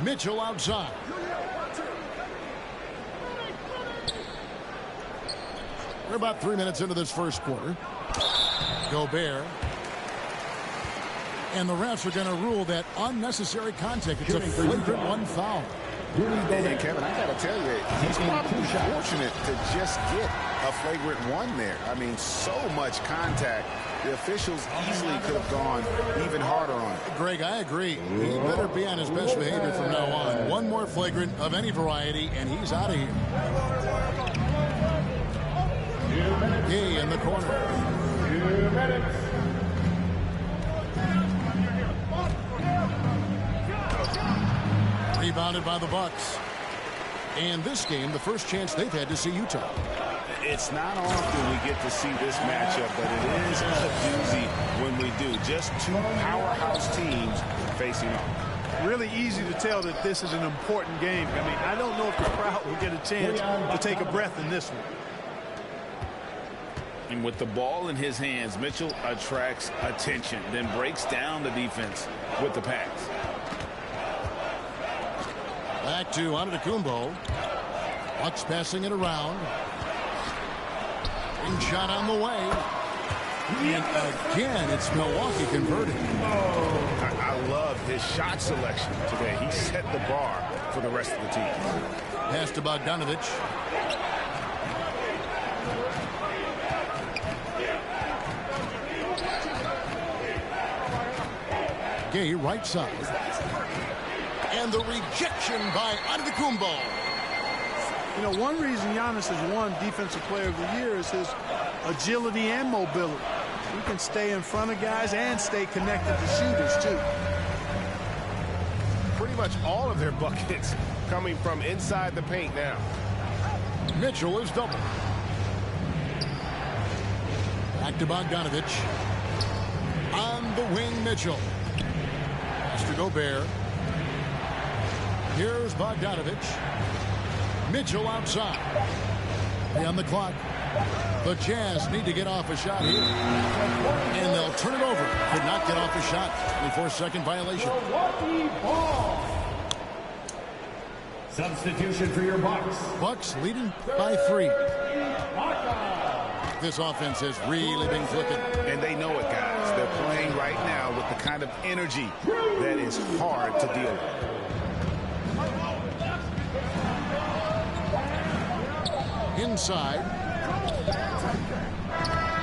Mitchell outside. We're about 3 minutes into this first quarter. Gobert. And the refs are going to rule that unnecessary contact. It's a flagrant one foul. And Kevin, I got to tell you, he's probably fortunate to just get a flagrant one there. I mean, so much contact. The officials easily could have gone even harder on it. Greg, I agree. He better be on his best behavior from now on. One more flagrant of any variety, and he's out of here. Gay in the corner. 2 minutes. Rebounded by the Bucks. And this game, the first chance they've had to see Utah. It's not often we get to see this matchup, but it is a doozy when we do. Just two powerhouse teams facing off. Really easy to tell that this is an important game. I mean, I don't know if the crowd will get a chance to take a breath in this one. And with the ball in his hands, Mitchell attracts attention, then breaks down the defense with the pass. Back to Antetokounmpo. Bucks passing it around. Ring shot on the way. And again, it's Milwaukee converting. I love his shot selection today. He set the bar for the rest of the team. Pass to Bogdanovich. Gay right side. And the rejection by Antetokounmpo. You know, one reason Giannis has won Defensive Player of the Year is his agility and mobility. He can stay in front of guys and stay connected to shooters, too. Pretty much all of their buckets coming from inside the paint now. Mitchell is double. Back to Bogdanovich. On the wing, Mitchell. Pass to Gobert. Here's Bogdanovich. Mitchell outside. On the clock. The Jazz need to get off a shot here. And they'll turn it over. Could not get off a shot. 24-second violation. Substitution for your Bucks. Bucks leading by 3. This offense has really been clicking. And they know it, guys. They're playing right now with the kind of energy that is hard to deal with. Inside.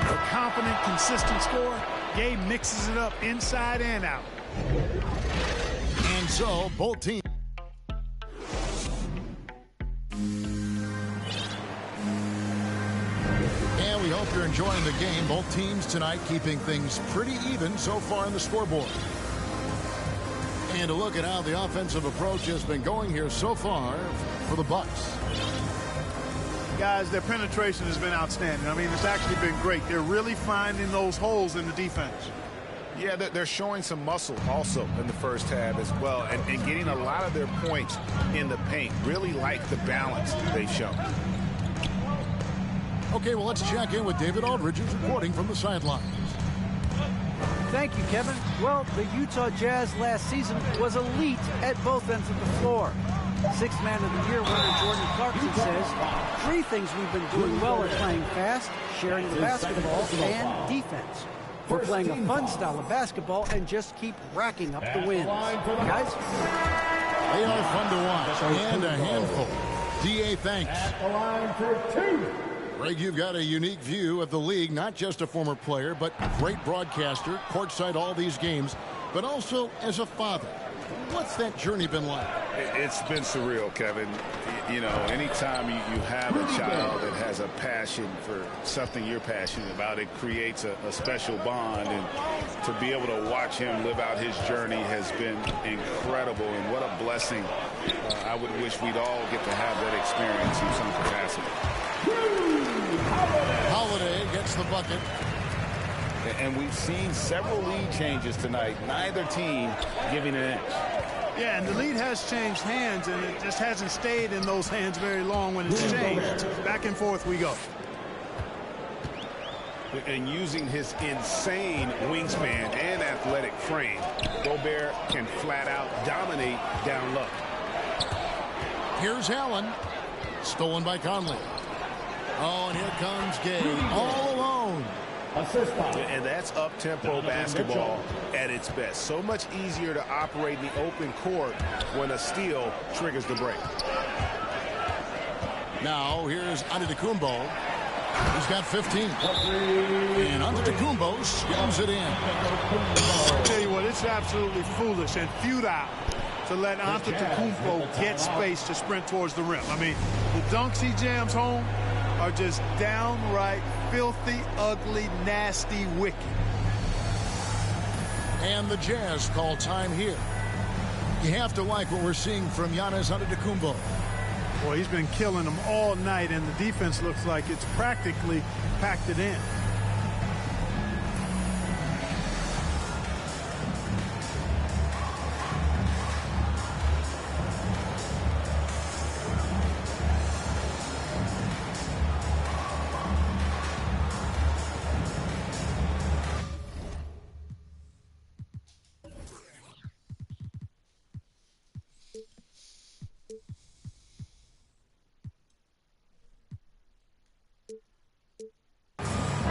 A confident, consistent score. Gabe mixes it up inside and out. And so, both teams. And we hope you're enjoying the game. Both teams tonight keeping things pretty even so far on the scoreboard. And to look at how the offensive approach has been going here so far for the Bucks. Guys, their penetration has been outstanding. I mean, it's actually been great. They're really finding those holes in the defense. Yeah, they're showing some muscle also in the first half as well, and getting a lot of their points in the paint. Really like the balance they've shown. Okay, well, let's check in with David Aldridge, who's reporting from the sidelines. Thank you, Kevin. Well, the Utah Jazz last season was elite at both ends of the floor. Sixth Man of the Year winner Jordan Clarkson says 3 things we've been doing well are playing fast, sharing the basketball, and defense. We're playing a fun style of basketball and just keep racking up the wins. Guys? They are fun to watch and a handful. D.A., thanks. At the line for 2. Greg, you've got a unique view of the league, not just a former player, but great broadcaster, courtside all these games, but also as a father. What's that journey been like? It's been surreal, Kevin. You know, anytime you have a child that has a passion for something you're passionate about, it creates a special bond. And to be able to watch him live out his journey has been incredible. And what a blessing. I would wish we'd all get to have that experience in some capacity. Holiday gets the bucket. And we've seen several lead changes tonight. Neither team giving an inch. Yeah, and the lead has changed hands, and it just hasn't stayed in those hands very long when it's changed. Back and forth we go. And using his insane wingspan and athletic frame, Gobert can flat out dominate down low. Here's Allen. Stolen by Conley. Oh, and here comes Gay. All alone. And that's up-tempo basketball at its best. So much easier to operate in the open court when a steal triggers the break. Now, here's Antetokounmpo. He's got 15. And Antetokounmpo skins it in. I'll tell you what, it's absolutely foolish and futile to let Antetokounmpo get space to sprint towards the rim. I mean, the dunks he jams home are just downright filthy, ugly, nasty, wicked. And the Jazz call time here. You have to like what we're seeing from Giannis Antetokounmpo. Boy, he's been killing them all night, and the defense looks like it's practically packed it in.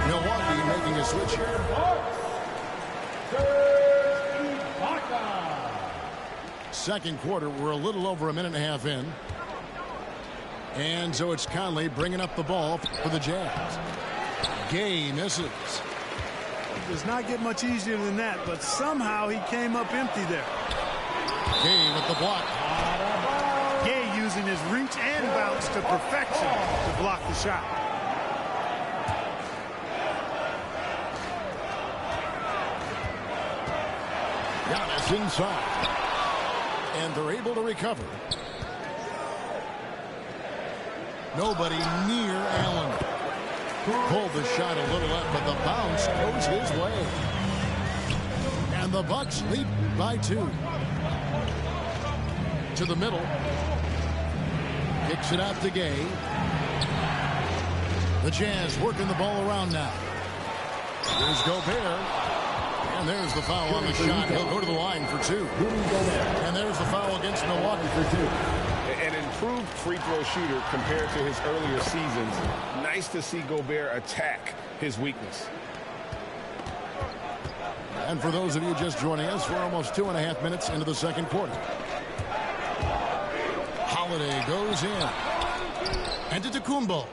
Milwaukee making a switch here. Second quarter, we're a little over a minute and a half in. And so it's Conley bringing up the ball for the Jazz. Gay misses. It does not get much easier than that, but somehow he came up empty there. Gay with the block. Gay using his reach and bounce to perfection to block the shot. Giannis inside. And they're able to recover. Nobody near Allen. Pulled the shot a little up, but the bounce goes his way. And the Bucks lead by 2. To the middle. Kicks it out to Gay. The Jazz working the ball around now. There's Gobert. And there's the foul on the shot. He'll go to the line for 2. And there's the foul against Milwaukee for 2. An improved free throw shooter compared to his earlier seasons. Nice to see Gobert attack his weakness. And for those of you just joining us, we're almost 2.5 minutes into the second quarter. Holiday goes in. Antetokounmpo.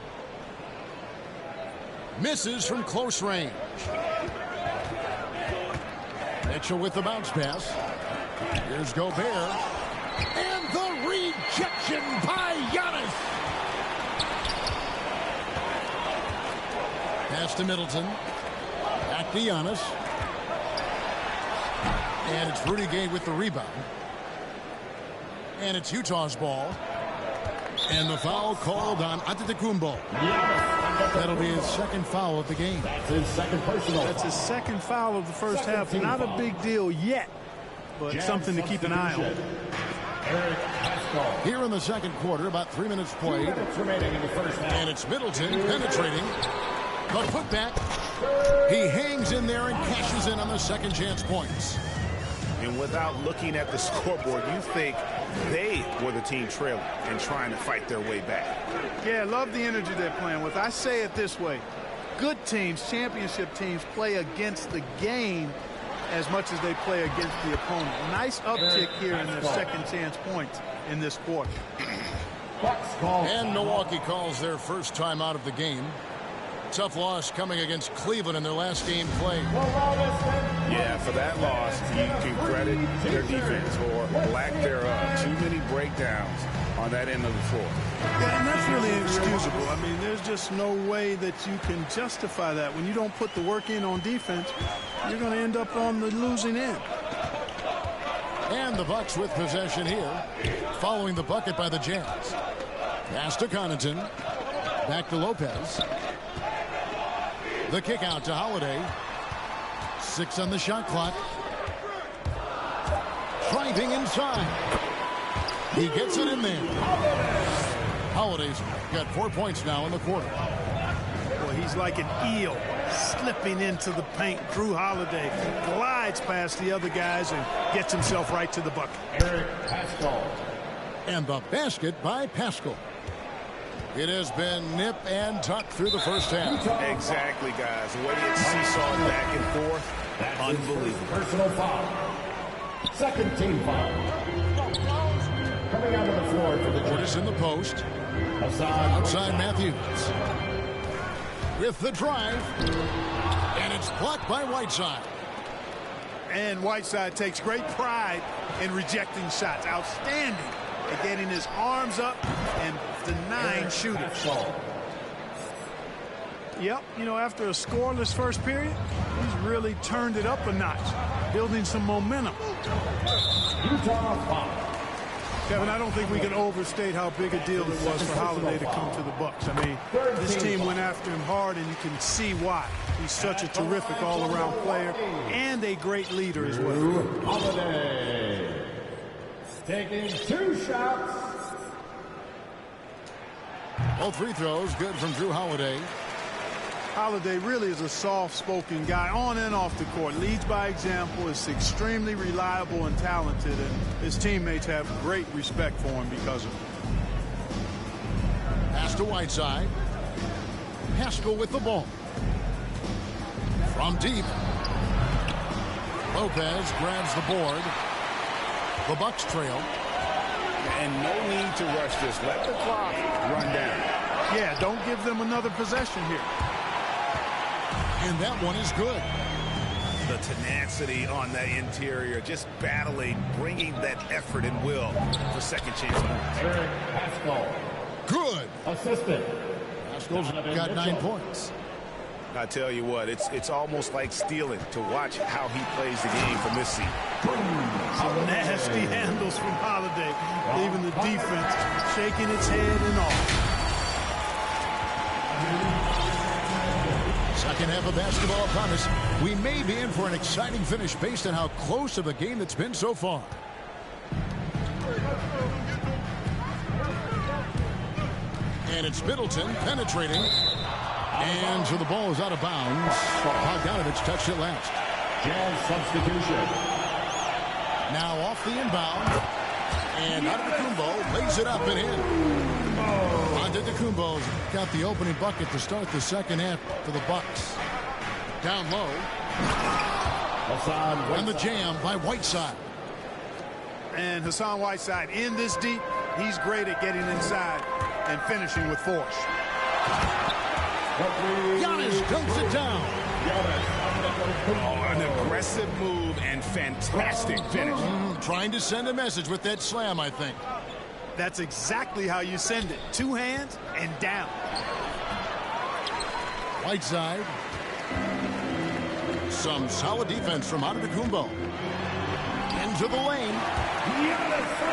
Misses from close range. Mitchell with the bounce pass. Here's Gobert. And the rejection by Giannis. Pass to Middleton. Back to Giannis. And it's Rudy Gay with the rebound. And it's Utah's ball. And the foul called on Antetokounmpo. That'll be his second foul of the game. That's his second personal. That's his second foul of the first half. Not a big deal yet, but something to keep an eye on. Here in the second quarter, about 3 minutes played. 2 minutes remaining in the first half. And it's Middleton penetrating. But put back. He hangs in there and cashes in on the second chance points. And without looking at the scoreboard, you think they were the team trailing and trying to fight their way back. Yeah, I love the energy they're playing with. I say it this way. Good teams, championship teams, play against the game as much as they play against the opponent. Nice uptick here in their second chance points in this quarter. And Milwaukee calls their first time out of the game. Tough loss coming against Cleveland in their last game played. Yeah, for that loss, you can credit their defense or lack thereof. Too many breakdowns on that end of the floor. Yeah, and that's really inexcusable. I mean, there's just no way that you can justify that. When you don't put the work in on defense, you're going to end up on the losing end. And the Bucks with possession here, following the bucket by the Jazz. Pass to Connaughton. Back to Lopez. The kick out to Holiday. 6 on the shot clock. Driving inside. He gets it in there. Holiday's got 4 points now in the quarter. Boy, he's like an eel slipping into the paint. Drew Holiday glides past the other guys and gets himself right to the bucket. Eric Pascal. And the basket by Paschal. It has been nip and tuck through the first half. Exactly, guys. The way it's seesawed back and forth, unbelievable. Personal foul. Second team foul. Coming out of the floor for the Portis in the post. Outside Matthews. With the drive. And it's blocked by Whiteside. And Whiteside takes great pride in rejecting shots. Outstanding at getting his arms up and denying shooters. Yep, you know, after a scoreless first period, he's really turned it up a notch, building some momentum. Utah foul. Kevin, I don't think we can overstate how big a deal it was for Holiday to come to the Bucks. I mean, this team went after him hard, and you can see why. He's such a terrific all-around player and a great leader as well. Holiday taking 2 shots. All free throws good from Jrue Holiday. Holiday really is a soft-spoken guy on and off the court. Leads by example, is extremely reliable and talented, and his teammates have great respect for him because of it. Pass to Whiteside. Paschal with the ball. From deep. Lopez grabs the board. The Bucks trail. And no need to rush this. Let the clock run down. Yeah, don't give them another possession here. And that one is good. The tenacity on the interior, just battling, bringing that effort and will for second chance. Eric Paschal. Good. Assistant. Paschal's got 9 points. I tell you what, it's almost like stealing to watch how he plays the game from this seat. Some nasty handles from Holiday, leaving the defense shaking its head and all. Second half of basketball upon us. We may be in for an exciting finish based on how close of a game it's been so far. And it's Middleton penetrating. And so the ball is out of bounds. Bogdanovich touched it last. Jazz substitution. Now off the inbound. And Antetokounmpo lays it up and in. Antetokounmpo's got the opening bucket to start the second half for the Bucks. Down low. And the jam by Whiteside. And Hassan Whiteside in this deep, he's great at getting inside and finishing with force. Giannis dunks it down. Oh, an aggressive move and fantastic finish. Trying to send a message with that slam, I think. That's exactly how you send it. 2 hands and down. Whiteside. Some solid defense from Antetokounmpo. Into the lane.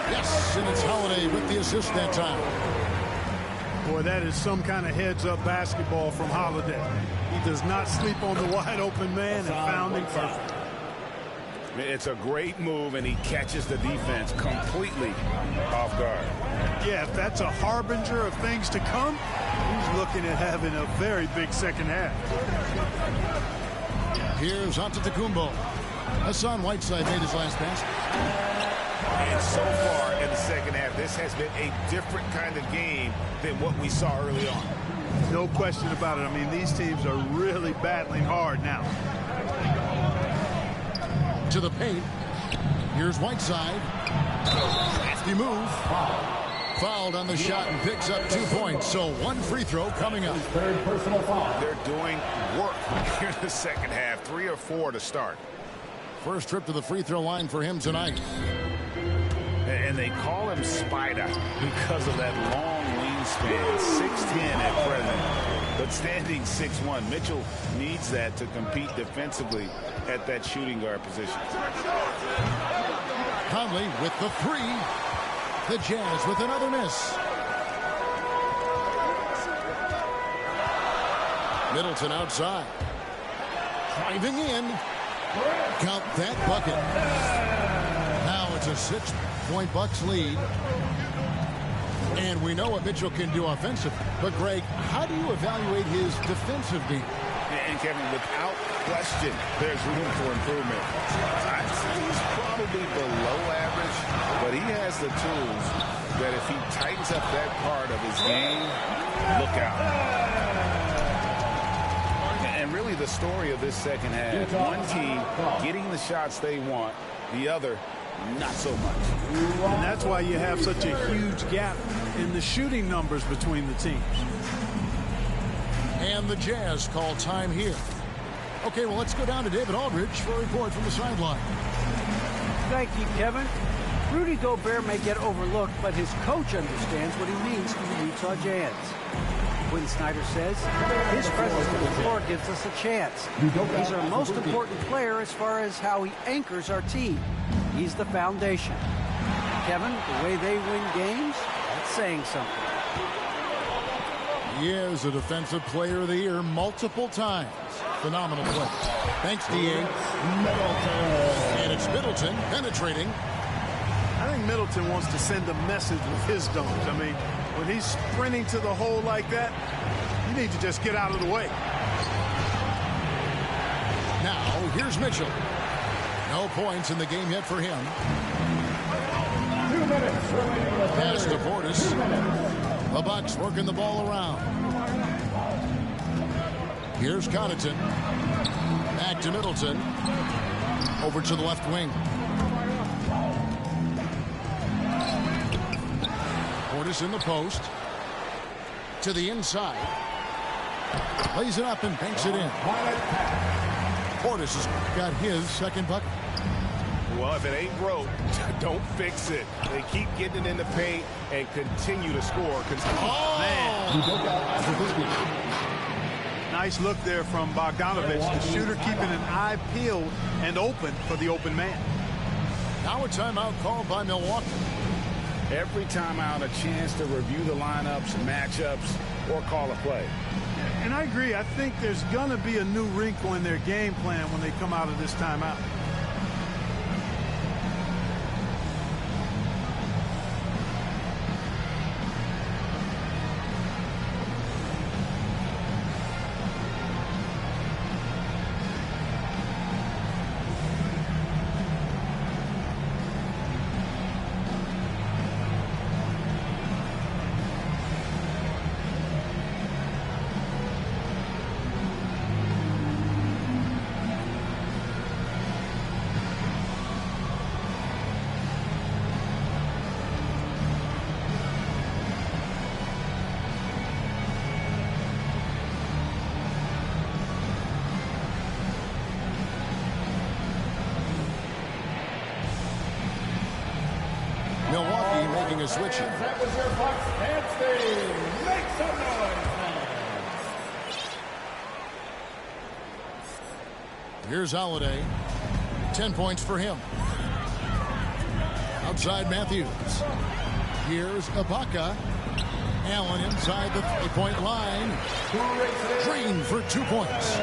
Yes, and it's Holiday with the assist that time. Boy, that is some kind of heads-up basketball from Holiday. He does not sleep on the wide-open man and found him perfect. It's a great move, and he catches the defense completely off guard. Yeah, if that's a harbinger of things to come, he's looking at having a very big second half. Here's Antetokounmpo. Hassan Whiteside made his last pass. And so far in the second half, this has been a different kind of game than what we saw early on. No question about it. I mean, these teams are really battling hard now. To the paint. Here's Whiteside. Nasty move. Fouled on the shot and picks up 2 points. So 1 free throw coming up. Third personal foul. They're doing work here in the second half. 3 or 4 to start. First trip to the free throw line for him tonight. And they call him Spider because of that long wingspan. 6'10" at present, but standing 6'1". Mitchell needs that to compete defensively at that shooting guard position. Conley with the 3. The Jazz with another miss. Middleton outside. Driving in. Count that bucket. Now it's a 6-point Bucks lead. And we know what Mitchell can do offensively. But, Greg, how do you evaluate his defensive game? And, Kevin, without question, there's room for improvement. I'd say he's probably below average, but he has the tools that if he tightens up that part of his game, look out. And really the story of this second half, one team getting the shots they want, the other not so much. And that's why you have such a huge gap in the shooting numbers between the teams. And the Jazz call time here. Okay, well, let's go down to David Aldridge for a report from the sideline. Thank you, Kevin. Rudy Gobert may get overlooked, but his coach understands what he means to the Utah Jazz. Quinn Snyder says his presence on the floor gives us a chance. He's our most important player as far as how he anchors our team. He's the foundation. Kevin, the way they win games, that's saying something. He is a Defensive Player of the Year multiple times. Phenomenal play. Thanks, D.A. And it's Middleton penetrating. I think Middleton wants to send a message with his dunks. I mean, when he's sprinting to the hole like that, you need to just get out of the way. Now, here's Mitchell. No points in the game yet for him. 2 minutes remaining. Pass to Portis. The Bucks working the ball around. Here's Connaughton. Back to Middleton. Over to the left wing. Portis in the post. To the inside. Lays it up and banks it in. Portis has got his second bucket. Well, if it ain't broke, don't fix it. They keep getting it in the paint and continue to score. Oh, man. Nice look there from Bogdanovic. The shooter keeping an eye peeled and open for the open man. Now a timeout called by Milwaukee. Every timeout, a chance to review the lineups, matchups, or call a play. And I agree. I think there's going to be a new wrinkle in their game plan when they come out of this timeout. Milwaukee making a switch. That was your Bucks dance team. Make some noise. Here's Holiday. 10 points for him. Outside Matthews. Here's Ibaka. Allen inside the three-point line. Green for 2 points.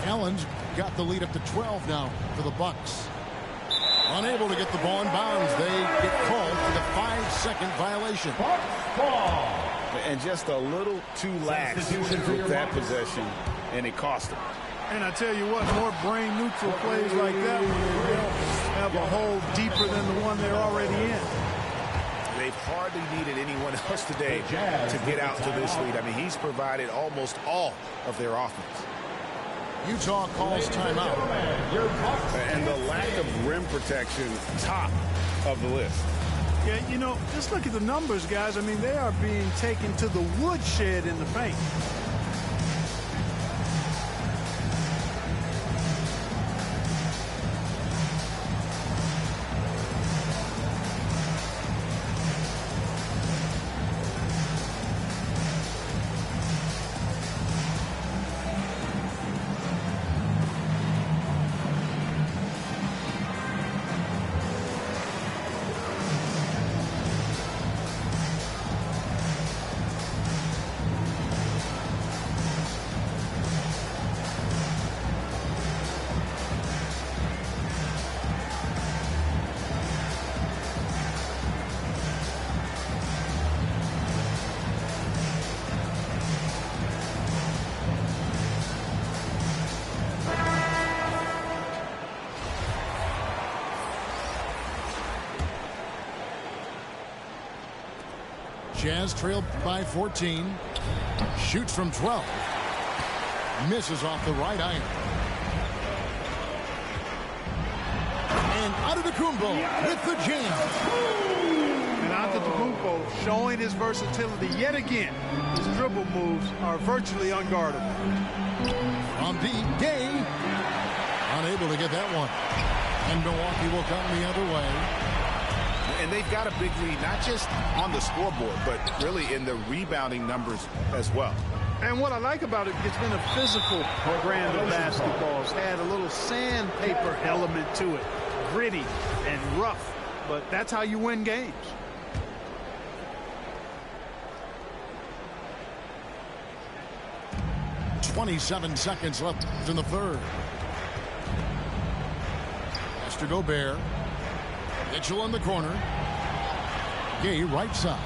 Allen's got the lead up to 12 now for the Bucks. Unable to get the ball in bounds. They get called for the 5-second violation. And just a little too lax with that possession, and it cost them. And I tell you what, more brain-neutral plays like that one will have a hole deeper than the one they're already in. They've hardly needed anyone else today to get out to this lead. I mean, he's provided almost all of their offense. Utah calls timeout. And the lack of rim protection, top of the list. Yeah, you know, just look at the numbers, guys. I mean, they are being taken to the woodshed in the paint. Jazz trail by 14. Shoots from 12. Misses off the right iron. And Antetokounmpo with the jam. And Antetokounmpo showing his versatility yet again. His dribble moves are virtually unguardable. From deep, Gay. Unable to get that one. And Milwaukee will come the other way. And they've got a big lead, not just on the scoreboard, but really in the rebounding numbers as well. And what I like about it, it's been a physical brand of basketball. It's had a little sandpaper element to it. Gritty and rough. But that's how you win games. .27 seconds left in the third. Pass to Gobert. Mitchell in the corner. Gay right side.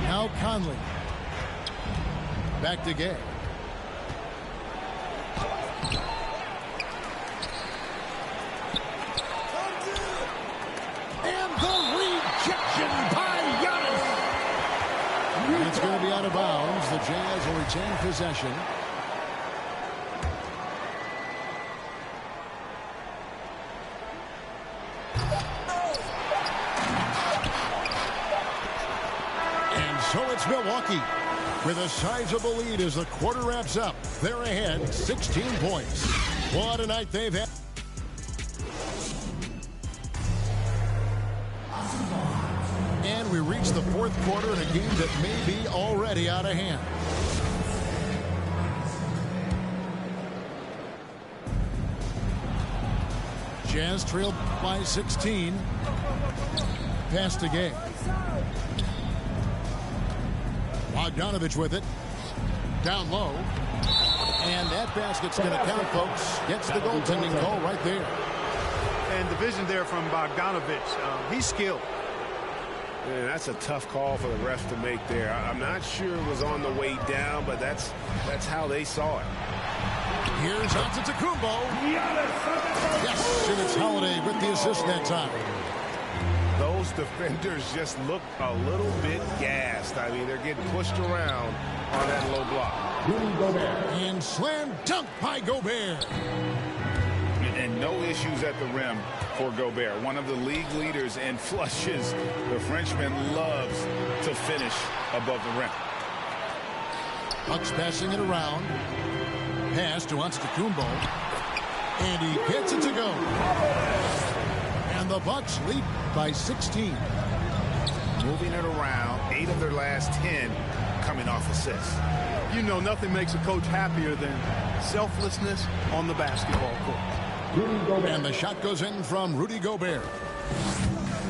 Now Conley. Back to Gay. And the rejection by Giannis. And it's going to be out of bounds. The Jazz will retain possession. So it's Milwaukee with a sizable lead as the quarter wraps up. They're ahead 16 points. What a night they've had. And we reach the fourth quarter in a game that may be already out of hand. Jazz trailed by 16. Pass to Gay. Bogdanovich with it. Down low. And that basket's going to count, folks. Gets the goaltending call right there. And the vision there from Bogdanovich. He's skilled. Man, that's a tough call for the refs to make there. I'm not sure it was on the way down, but that's how they saw it. Here's Antetokounmpo. Yes, and it's Holiday with the assist that time. Those defenders just look a little bit gassed. I mean, they're getting pushed around on that low block. And slam dunk by Gobert. And no issues at the rim for Gobert. One of the league leaders in flushes. The Frenchman loves to finish above the rim. Bucks passing it around. Pass to Antetokounmpo. And he gets it to go. And the Bucks lead by 16. Moving it around. 8 of their last 10 coming off assists. You know, nothing makes a coach happier than selflessness on the basketball court. And the shot goes in from Rudy Gobert.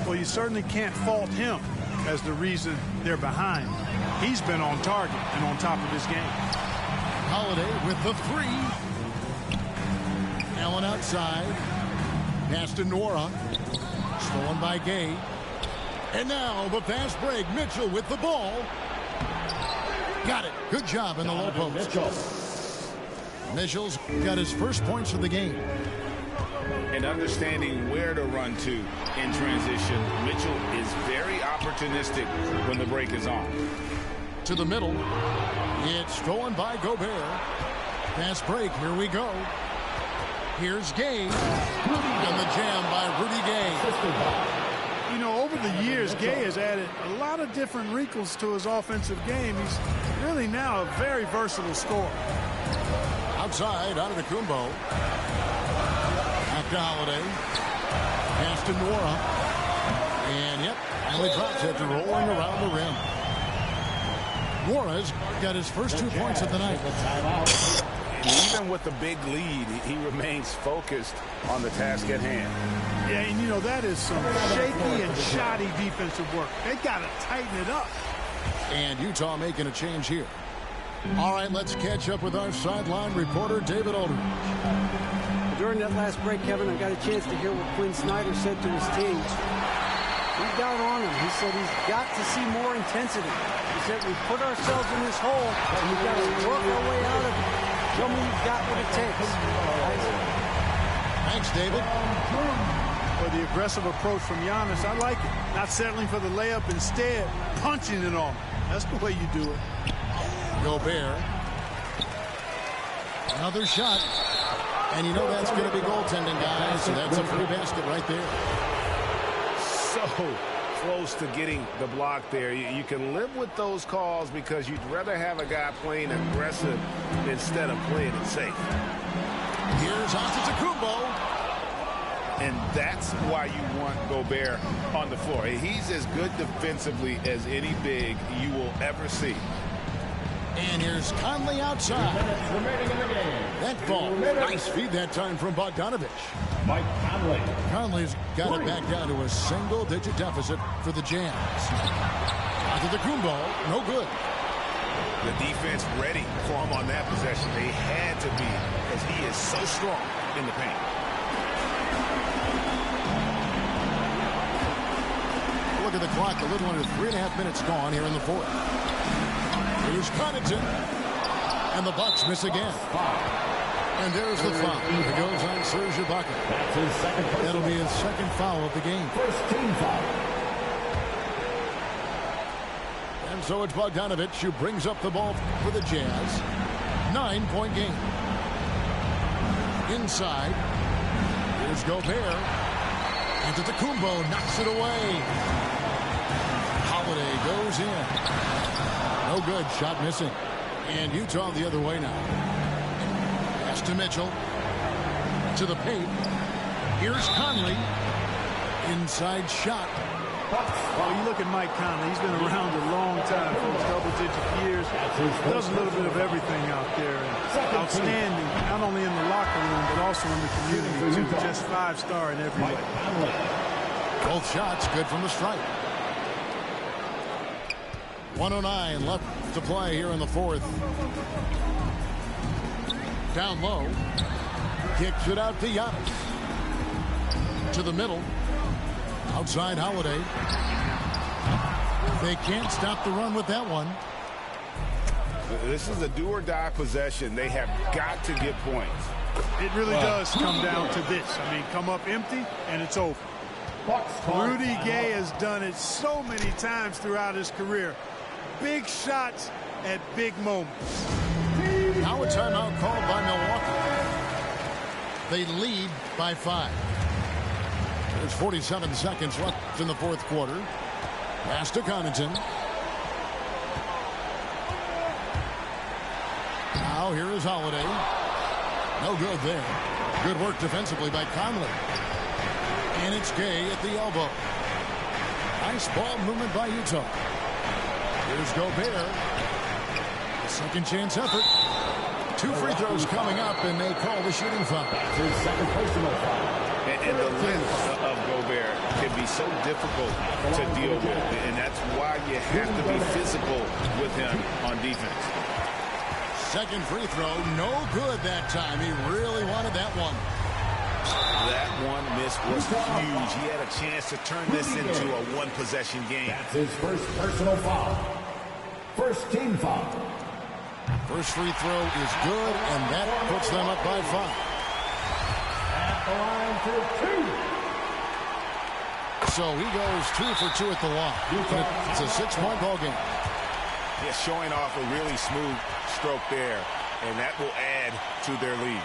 Well, you certainly can't fault him as the reason they're behind. He's been on target and on top of his game. Holiday with the three. Allen outside. Pass to Nora. Stolen by Gay. And now the fast break. Mitchell with the ball. Got it. Good job in the low post. Mitchell's got his first points of the game. And understanding where to run to in transition. Mitchell is very opportunistic when the break is on. To the middle. It's stolen by Gobert. Fast break. Here we go. Here's Gay. And the jam by Rudy Gay. You know, over the years, Gay has added a lot of different wrinkles to his offensive game. He's really now a very versatile scorer. Outside, Antetokounmpo. Back to Holiday. Pass to Nora. And, yep, finally drops after rolling around the rim. Nora's got his first 2 points of the night. And even with the big lead, he remains focused on the task at hand. Yeah, and you know, that is some shaky and shoddy defensive work. They got to tighten it up. And Utah making a change here. All right, let's catch up with our sideline reporter, David Aldridge. During that last break, Kevin, I got a chance to hear what Quinn Snyder said to his team. We got on him. He said he's got to see more intensity. He said we put ourselves in this hole and we've got to work our way out of it. Show me you've got what it takes. Thanks, David. But the aggressive approach from Giannis, I like it. Not settling for the layup, instead punching it on him. That's the way you do it. Gobert. Another shot. And you know that's going to be goaltending, guys. So that's a free basket right there. So close to getting the block there. You can live with those calls because you'd rather have a guy playing aggressive instead of playing it safe. Here's Antetokounmpo. And that's why you want Gobert on the floor. He's as good defensively as any big you will ever see. And here's Conley outside. Remaining in the game. That ball. Nice feed that time from Bogdanovich. Mike Conley. Conley's got it back down to a single-digit deficit for the Jazz. Antetokounmpo, no good. The defense ready for him on that possession. They had to be because he is so strong in the paint. Look at the clock. A little under 3.5 minutes gone here in the fourth. Here's Connaughton. And the Bucks miss again. And there's the foul. It goes on Serge Ibaka. That's his second personal. That'll be his second foul of the game. First team foul. And so it's Bogdanovich who brings up the ball for the Jazz. 9-point game. Inside. Here's Gobert. Antetokounmpo knocks it away. Holiday goes in. No good. Shot missing. And Utah the other way now. Pass to Mitchell. To the paint. Here's Conley. Inside shot. Well, you look at Mike Conley. He's been around a long time, folks, double-digit years. Does a little bit of everything out there. And outstanding, not only in the locker room, but also in the community, too. Just 5-star in every way. Both shots good from the stripe. 1:09 left to play here in the fourth. Down low. Kicks it out to Giannis. To the middle. Outside Holiday. They can't stop the run with that one. This is a do-or-die possession. They have got to get points. It really does come down to this. I mean, come up empty, and it's over. Rudy Gay has done it so many times throughout his career. Big shots at big moments. Now a timeout called by Milwaukee. They lead by 5. There's 47 seconds left in the fourth quarter. Pass to Connaughton. Now here is Holiday. No good there. Good work defensively by Conley. And it's Gay at the elbow. Nice ball movement by Utah. Here's Gobert. A second chance effort. 2 free throws coming up, and they call the shooting foul. His second personal foul. And the length of Gobert can be so difficult to deal with. And that's why you have to be physical with him on defense. Second free throw, no good that time. He really wanted that one. That one miss was huge. He had a chance to turn this into a one-possession game. That's his first personal foul. First team foul. First free throw is good, and that puts them up by 5. At the line for 2. So he goes 2 for 2 at the line. It's a 6-point ball game. Yeah, showing off a really smooth stroke there, and that will add to their lead.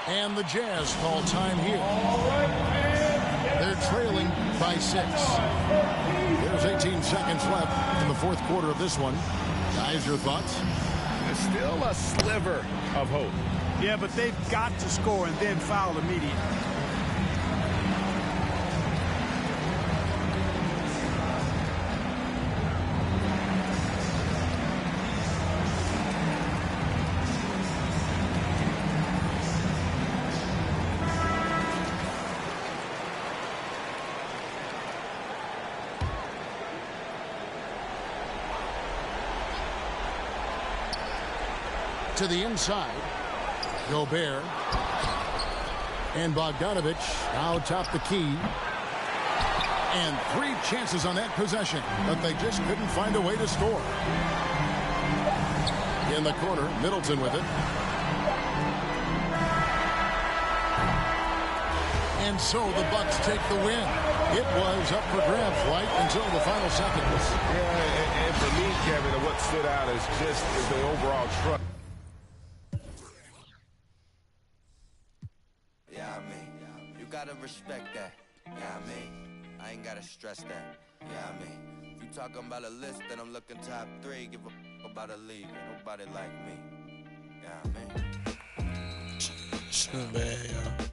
And the Jazz call time here. They're trailing by 6. There's 18 seconds left in the fourth quarter of this one. Guys, your thoughts? There's still a sliver of hope. Yeah, but they've got to score and then foul immediately. To the inside. Gobert. And Bogdanovich now top the key. And 3 chances on that possession, but they just couldn't find a way to score. In the corner, Middleton with it. And And so the Bucks take the win. It was up for grabs right until the final seconds. Yeah, and for me, Kevin, what stood out is just the overall trust. Yeah, I mean, you gotta respect that. Yeah, I mean, I ain't gotta stress that. Yeah, I mean, if you talking about a list, then I'm looking top 3. Give a about a league. Ain't nobody like me. Yeah, I mean. Shit, man, yo.